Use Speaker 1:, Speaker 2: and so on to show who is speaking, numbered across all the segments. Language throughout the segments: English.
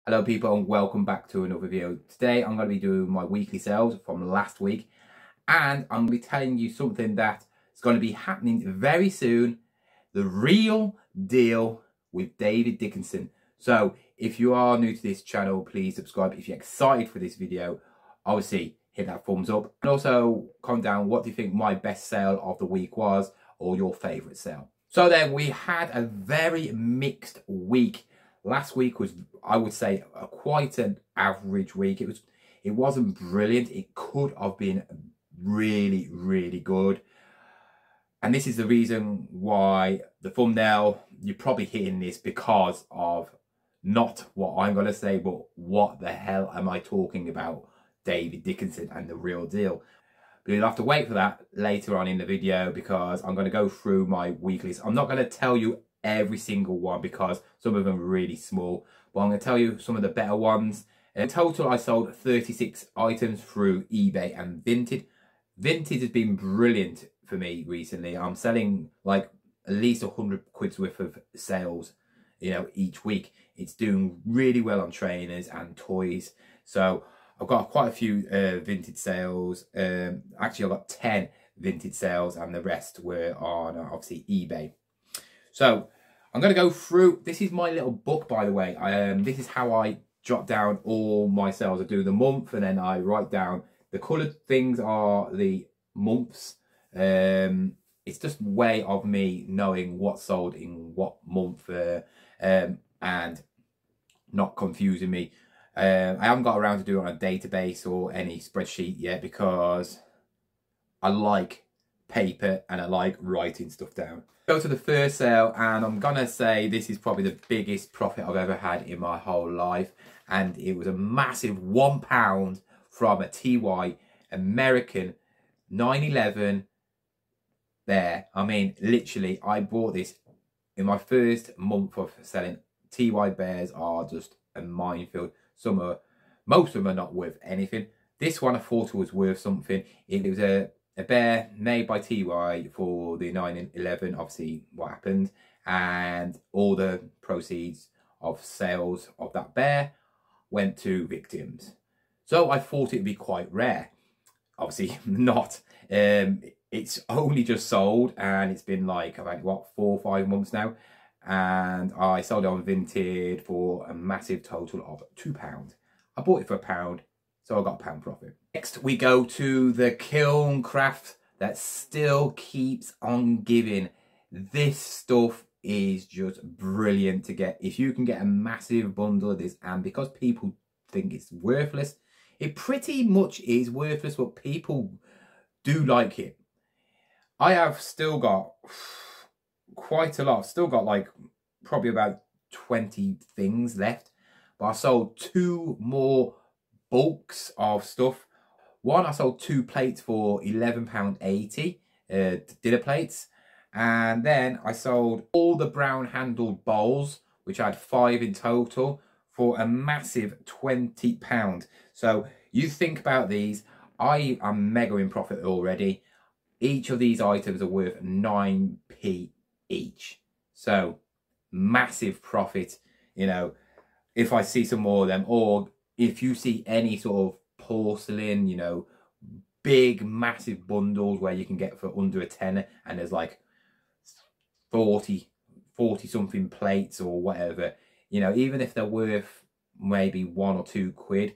Speaker 1: Hello people and welcome back to another video. Today I'm going to be doing my weekly sales from last week and I'm going to be telling you something that is going to be happening very soon. The real deal with David Dickinson. So if you are new to this channel, please subscribe. If you're excited for this video, obviously hit that thumbs up. And also comment down what do you think my best sale of the week was or your favourite sale. So then we had a very mixed week. Last week was, I would say, quite an average week. It wasn't brilliant. It could have been really, really good. And this is the reason why the thumbnail, you're probably hitting this because of not what I'm going to say, but what the hell am I talking about? David Dickinson and the real deal. But you'll have to wait for that later on in the video because I'm going to go through my weeklies. I'm not going to tell you every single one because some of them are really small, but I'm going to tell you some of the better ones. In total, I sold 36 items through eBay and Vinted. Vinted has been brilliant for me recently. I'm selling like at least 100 quid's worth of sales, you know, each week. It's doing really well on trainers and toys. So I've got quite a few Vinted sales. Actually, I've got 10 Vinted sales and the rest were on obviously eBay. So I'm going to go through, this is my little book, by the way. This is how I jot down all my sales. I do the month and then I write down the coloured things are the months. It's just a way of me knowing what sold in what month and not confusing me. I haven't got around to doing it on a database or any spreadsheet yet because I like paper and I like writing stuff down. Go to the first sale and I'm gonna say this is probably the biggest profit I've ever had in my whole life, and it was a massive £1 from a TY American 911 bear. I mean, literally, I bought this in my first month of selling. TY bears are just a minefield. Most of them are not worth anything. This one I thought was worth something. It was a bear made by TY for the 911, obviously what happened, and all the proceeds of sales of that bear went to victims. So I thought it'd be quite rare. Obviously not. It's only just sold and it's been like about what, 4 or 5 months now, and I sold it on Vinted for a massive total of £2. I bought it for £1, so I got £1 profit. Next, we go to the kiln craft that still keeps on giving. This stuff is just brilliant to get. If you can get a massive bundle of this, and because people think it's worthless, it pretty much is worthless, but people do like it. I have still got quite a lot. I've still got like probably about 20 things left, but I sold 2 more bulks of stuff. One, I sold 2 plates for £11.80, dinner plates. And then I sold all the brown handled bowls, which I had 5 in total, for a massive £20. So you think about these, I am mega in profit already. Each of these items are worth 9p each. So massive profit, you know, if I see some more of them, or if you see any sort of porcelain, you know, big massive bundles where you can get for under a tenner and there's like 40 something plates or whatever, you know, even if they're worth maybe 1 or 2 quid,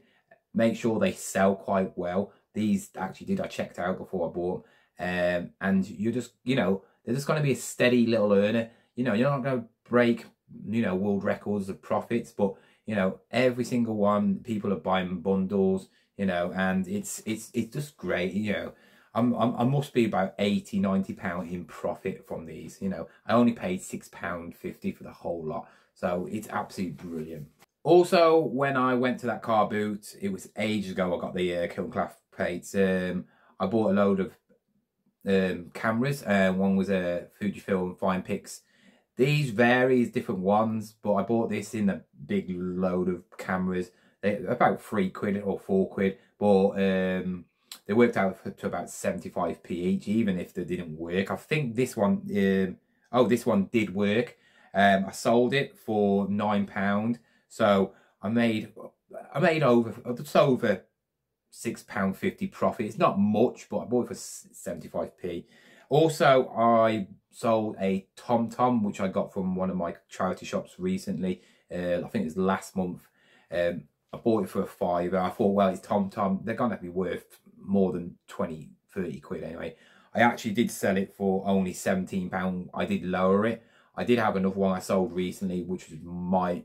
Speaker 1: make sure they sell quite well. These actually I checked out before I bought, and you're just, you know, they're just going to be a steady little earner. You know, you're not going to break, you know, world records of profits, but you know, every single one, people are buying bundles, you know, and it's just great. You know, I must be about £80–90 in profit from these. You know, I only paid £6.50 for the whole lot, so it's absolutely brilliant. Also, when I went to that car boot, it was ages ago. I got the kiln craft plates. I bought a load of cameras. One was a Fujifilm FinePix. These varies different ones, but I bought this in a big load of cameras. They're about 3 quid or 4 quid, but they worked out to about 75p each, even if they didn't work. I think this one, this one did work. I sold it for £9, so I made over just over £6.50 profit. It's not much, but I bought it for 75p. Also, I sold a TOMTOM, which I got from one of my charity shops recently. I think it was last month. I bought it for £5. I thought, well, it's TOMTOM. They're going to be worth more than 20, 30 quid anyway. I actually did sell it for only £17. I did lower it. I did have another one I sold recently, which was my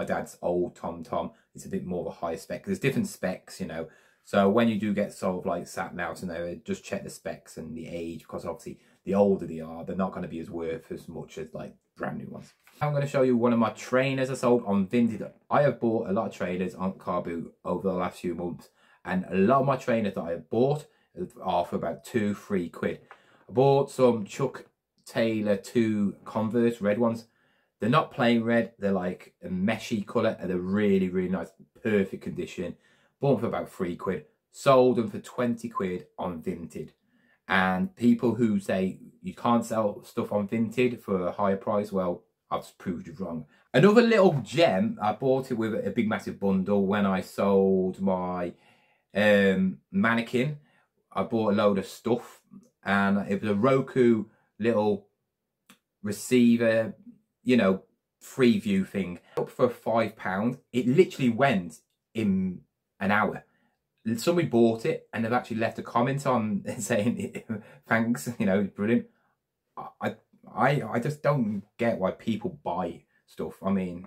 Speaker 1: dad's old TOMTOM. It's a bit more of a higher spec. There's different specs, you know. So when you do get sold like sat navs and there, just check the specs and the age, because obviously the older they are, they're not going to be as worth as much as like brand new ones. I'm going to show you one of my trainers I sold on Vinted. I have bought a lot of trainers on car boot over the last few months, and a lot of my trainers that I have bought are for about 2-3 quid. I bought some Chuck Taylor 2 Converse red ones. They're not plain red, they're like a meshy colour, and they're really, really nice, perfect condition. Bought them for about 3 quid. Sold them for 20 quid on Vinted. And people who say you can't sell stuff on Vinted for a higher price, well, I've just proved you wrong. Another little gem, I bought it with a big massive bundle when I sold my mannequin. I bought a load of stuff, and it was a Roku little receiver, you know, free view thing. Up for £5. It literally went in an hour. Somebody bought it and they've actually left a comment on saying thanks, you know, brilliant. I just don't get why people buy stuff. I mean,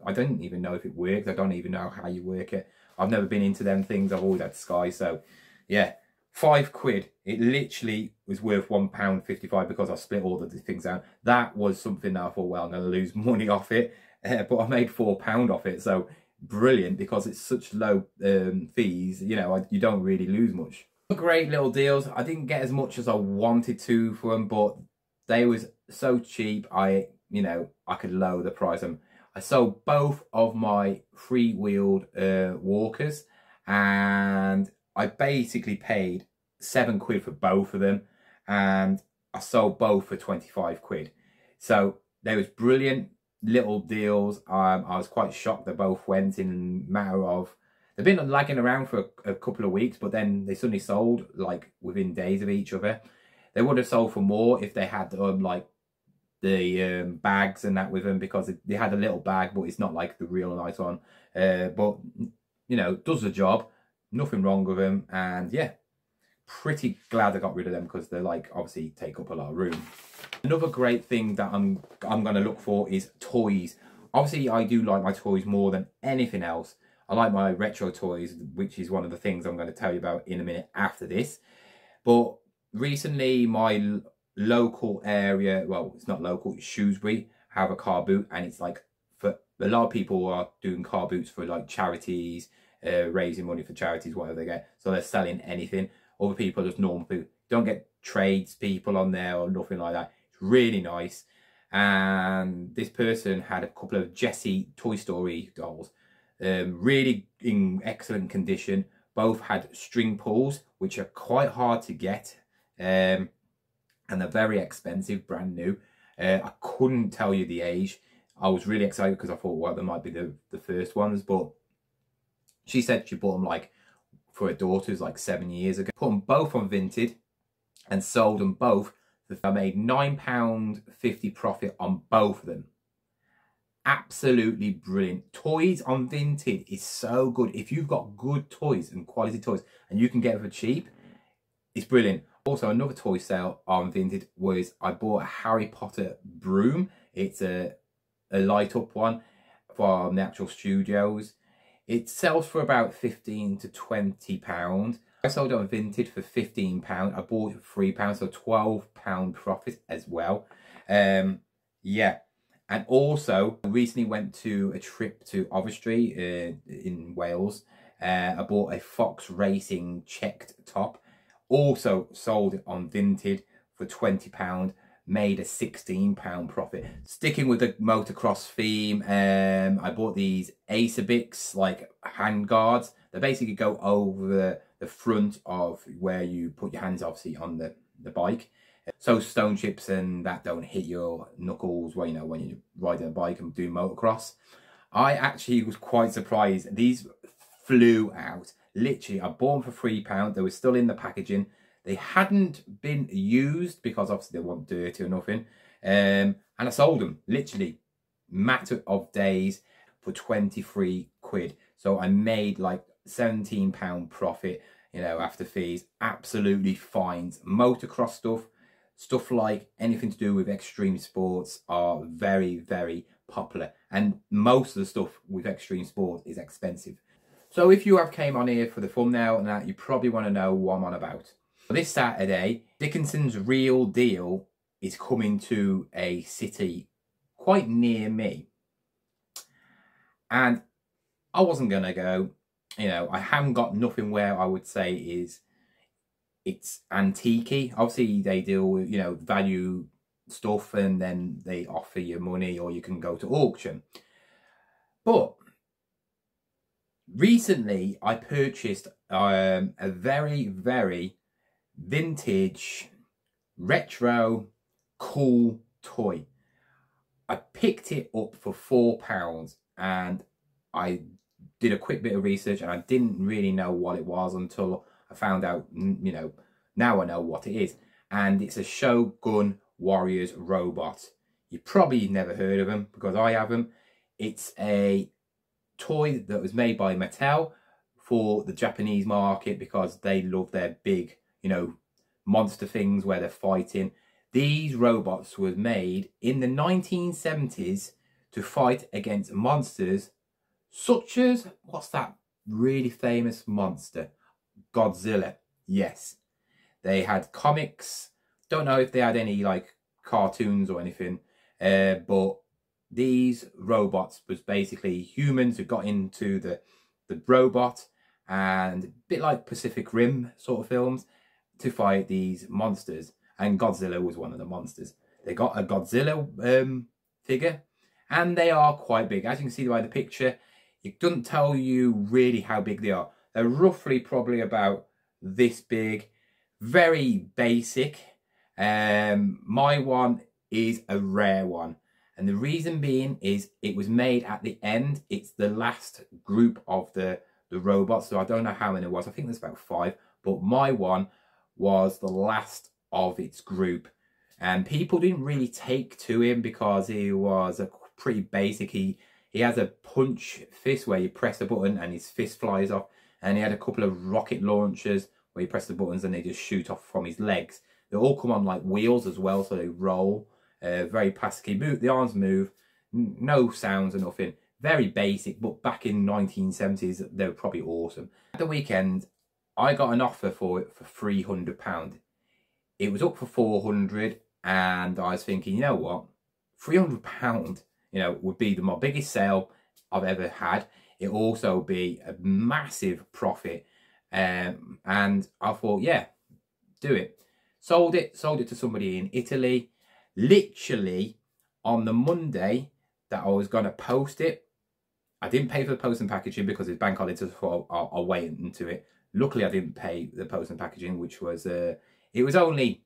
Speaker 1: I don't even know if it works. I don't even know how you work it. I've never been into them things. I've always had Sky. So yeah, 5 quid. It literally was worth £1.55 because I split all the things down. That was something that I thought, well, I'm going to lose money off it. But I made £4 off it. So brilliant, because it's such low fees, you know, you don't really lose much. Great little deals. I didn't get as much as I wanted to for them, but they was so cheap, I could lower the price. I sold both of my free-wheeled walkers, and I basically paid 7 quid for both of them, and I sold both for 25 quid. So they was brilliant little deals. I was quite shocked they both went in a matter of, they've been lagging around for a couple of weeks, but then they suddenly sold like within days of each other. They would have sold for more if they had like the bags and that with them, because they had a little bag, but it's not like the real nice one. But you know, does the job, nothing wrong with them, and yeah, pretty glad I got rid of them, because they're like obviously take up a lot of room. Another great thing that I'm going to look for is toys. Obviously, I do like my toys more than anything else. I like my retro toys, which is one of the things I'm going to tell you about in a minute after this. But recently, my local area, well, it's not local, it's Shrewsbury, have a car boot, and it's like, for a lot of people are doing car boots for like charities, raising money for charities, whatever they get. So they're selling anything. Other people are just normal people. Don't get trades people on there or nothing like that. It's really nice. And this person had a couple of Jessie Toy Story dolls, really in excellent condition. Both had string pulls, which are quite hard to get, and they're very expensive, brand new. I couldn't tell you the age. I was really excited because I thought, well, they might be the first ones, but she said she bought them like for her daughters like 7 years ago. Put them both on Vinted and sold them both. I made £9.50 profit on both of them. Absolutely brilliant. Toys on Vinted is so good. If you've got good toys and quality toys and you can get them for cheap, it's brilliant. Also, another toy sale on Vinted was I bought a Harry Potter broom. It's a light up one from the actual studios. It sells for about £15 to £20. I sold it on Vinted for £15. I bought it for £3, so £12 profit as well. Yeah. And also, I recently went to a trip to Overstreet in Wales. I bought a Fox Racing checked top. Also sold it on Vinted for £20. Made a £16 profit. Sticking with the motocross theme, I bought these Acerbis like handguards. They basically go over the front of where you put your hands, obviously, on the bike. So stone chips and that don't hit your knuckles when, you know, when you're riding a bike and doing motocross. I actually was quite surprised. These flew out. Literally, I bought them for £3. They were still in the packaging. They hadn't been used because obviously they weren't dirty or nothing. And I sold them, literally, matter of days for 23 quid. So I made like £17 profit, you know, after fees. Absolutely fine. Motocross stuff like anything to do with extreme sports are very, very popular. And most of the stuff with extreme sports is expensive. So if you have came on here for the thumbnail and that, you probably want to know what I'm on about. This Saturday, Dickinsons Real Deal is coming to a city quite near me. And I wasn't going to go, you know, I haven't got nothing where I would say it's antique-y. Obviously, they deal with, you know, value stuff and then they offer you money or you can go to auction. But recently, I purchased a very, very vintage, retro, cool toy. I picked it up for £4 and I did a quick bit of research and I didn't really know what it was until I found out, you know, now I know what it is. And it's a Shogun Warriors robot. You probably never heard of them because I haven't. It's a toy that was made by Mattel for the Japanese market because they love their big, you know, monster things where they're fighting. These robots were made in the 1970s to fight against monsters such as, what's that really famous monster? Godzilla. Yes. They had comics. Don't know if they had any like cartoons or anything, but these robots was basically humans who got into the robot, and a bit like Pacific Rim sort of films, to fight these monsters. And Godzilla was one of the monsters. They got a Godzilla figure, and they are quite big. As you can see by the picture, it doesn't tell you really how big they are. They're roughly probably about this big. Very basic. My one is a rare one. And the reason being is it was made at the end. It's the last group of the robots. So I don't know how many it was. I think there's about 5. But my one was the last of its group. And people didn't really take to him because he was a pretty basic. He has a punch fist where you press a button and his fist flies off. And he had a couple of rocket launchers where you press the buttons and they just shoot off from his legs. They all come on like wheels as well, so they roll. Very plasticky. The arms move. No sounds or nothing. Very basic, but back in 1970s, they were probably awesome. At the weekend, I got an offer for it for £300. It was up for £400, and I was thinking, you know what? £300, you know, would be my biggest sale I've ever had. It also be a massive profit. And I thought, yeah, do it. Sold it to somebody in Italy. Literally on the Monday that I was going to post it, I didn't pay for the post and packaging because it's bank holiday, so I'll wait into it. Luckily, I didn't pay the post and packaging, which was, it was only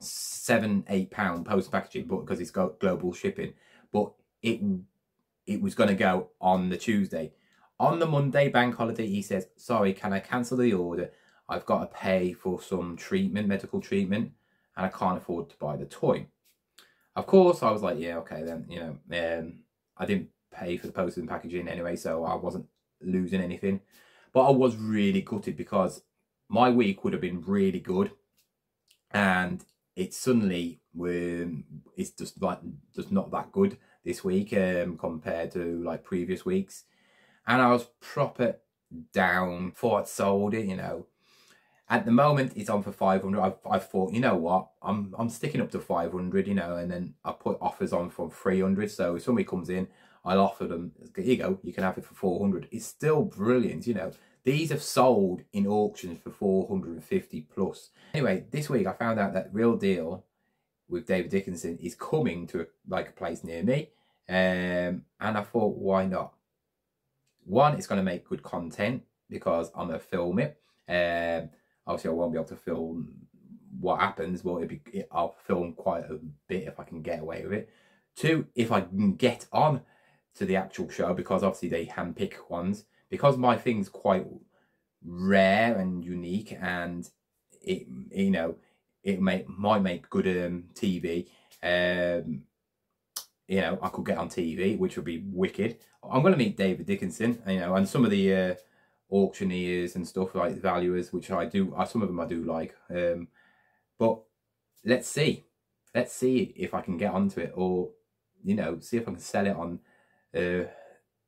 Speaker 1: £7-8 post and packaging, but because it's got global shipping. But it was going to go on the Tuesday. On the Monday, bank holiday, he says, sorry, can I cancel the order? I've got to pay for some treatment, medical treatment, and I can't afford to buy the toy. Of course, I was like, yeah, okay then, you know, I didn't pay for the post and packaging anyway, so I wasn't losing anything. But I was really gutted because my week would have been really good, and it suddenly, it's just not that good this week compared to like previous weeks. And I was proper down. Thought I'd sold it, you know. At the moment, it's on for 500. I thought, you know what, I'm sticking up to 500, you know, and then I put offers on for 300. So if somebody comes in, I'll offer them, here you go, you can have it for 400. It's still brilliant, you know. These have sold in auctions for 450 plus. Anyway, this week I found out that Real Deal with David Dickinson is coming to a place near me. And I thought, why not? One, it's going to make good content because I'm going to film it. Obviously, I won't be able to film what happens, but I'll film quite a bit if I can get away with it. Two, if I can get on to the actual show, because obviously they handpick ones, because my thing's quite rare and unique, and it, you know, it might make good TV. You know, I could get on TV, which would be wicked. I'm going to meet David Dickinson, you know, and some of the auctioneers and stuff, like valuers, which I do, some of them I do like. But let's see if I can get onto it, or, you know, see if I can sell it on the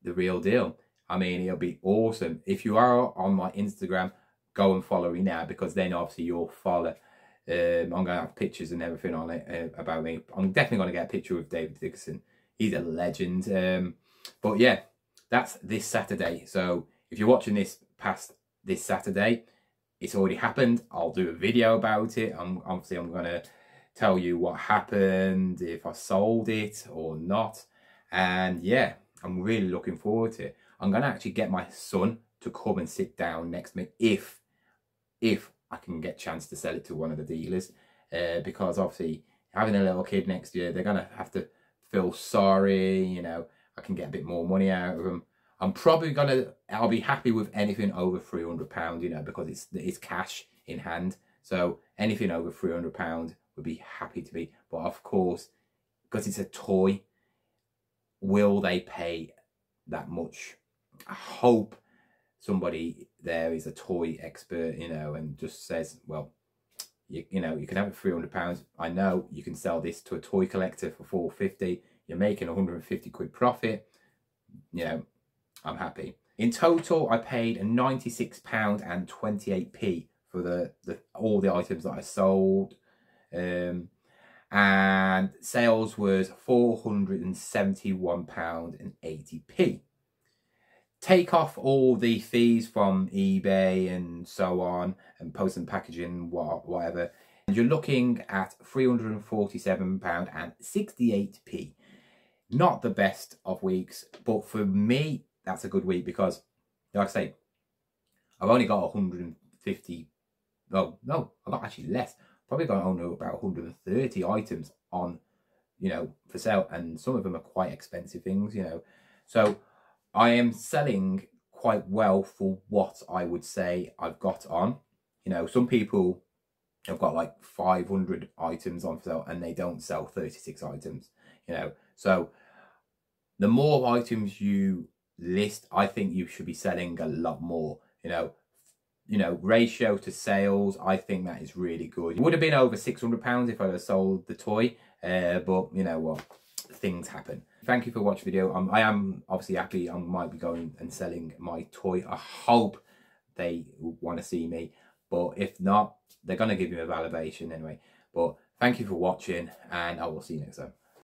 Speaker 1: Real Deal. I mean, it'll be awesome. If you are on my Instagram, go and follow me now, because then obviously you'll follow. I'm going to have pictures and everything on it about me. I'm definitely going to get a picture with David Dickinson. He's a legend. But yeah, that's this Saturday. So if you're watching this past this Saturday, it's already happened. I'll do a video about it. Obviously I'm going to tell you what happened, if I sold it or not. And yeah, I'm really looking forward to it. I'm going to actually get my son to come and sit down next to me if I can get a chance to sell it to one of the dealers, because obviously having a little kid next year, they're gonna have to feel sorry, you know. I can get a bit more money out of them. I'll be happy with anything over £300, you know, because it's cash in hand. So anything over £300 would be happy to be. But of course, because it's a toy, will they pay that much? I hope somebody there is a toy expert, you know, and just says, well, you know, you can have it for £300. I know you can sell this to a toy collector for £450. You're making 150 quid profit. You know, I'm happy. In total, I paid £96.28 for all the items that I sold. And sales was £471.80. Take off all the fees from eBay and so on, and post and packaging, whatever, and you're looking at £347.68. Not the best of weeks, but for me, that's a good week, because, like I say, I've only got 150, no, I've got actually less. Probably got only about 130 items on, you know, for sale, and some of them are quite expensive things, you know. So I am selling quite well for what I would say I've got on. You know, some people have got like 500 items on sale and they don't sell 36 items, you know. So the more items you list, I think you should be selling a lot more, you know, ratio to sales. I think that is really good. It would have been over £600 if I had sold the toy, but you know what, things happen. Thank you for watching the video. I am obviously happy. I might be going and selling my toy. I hope they want to see me, but if not, they're going to give me a valuation anyway. But thank you for watching, and I will see you next time.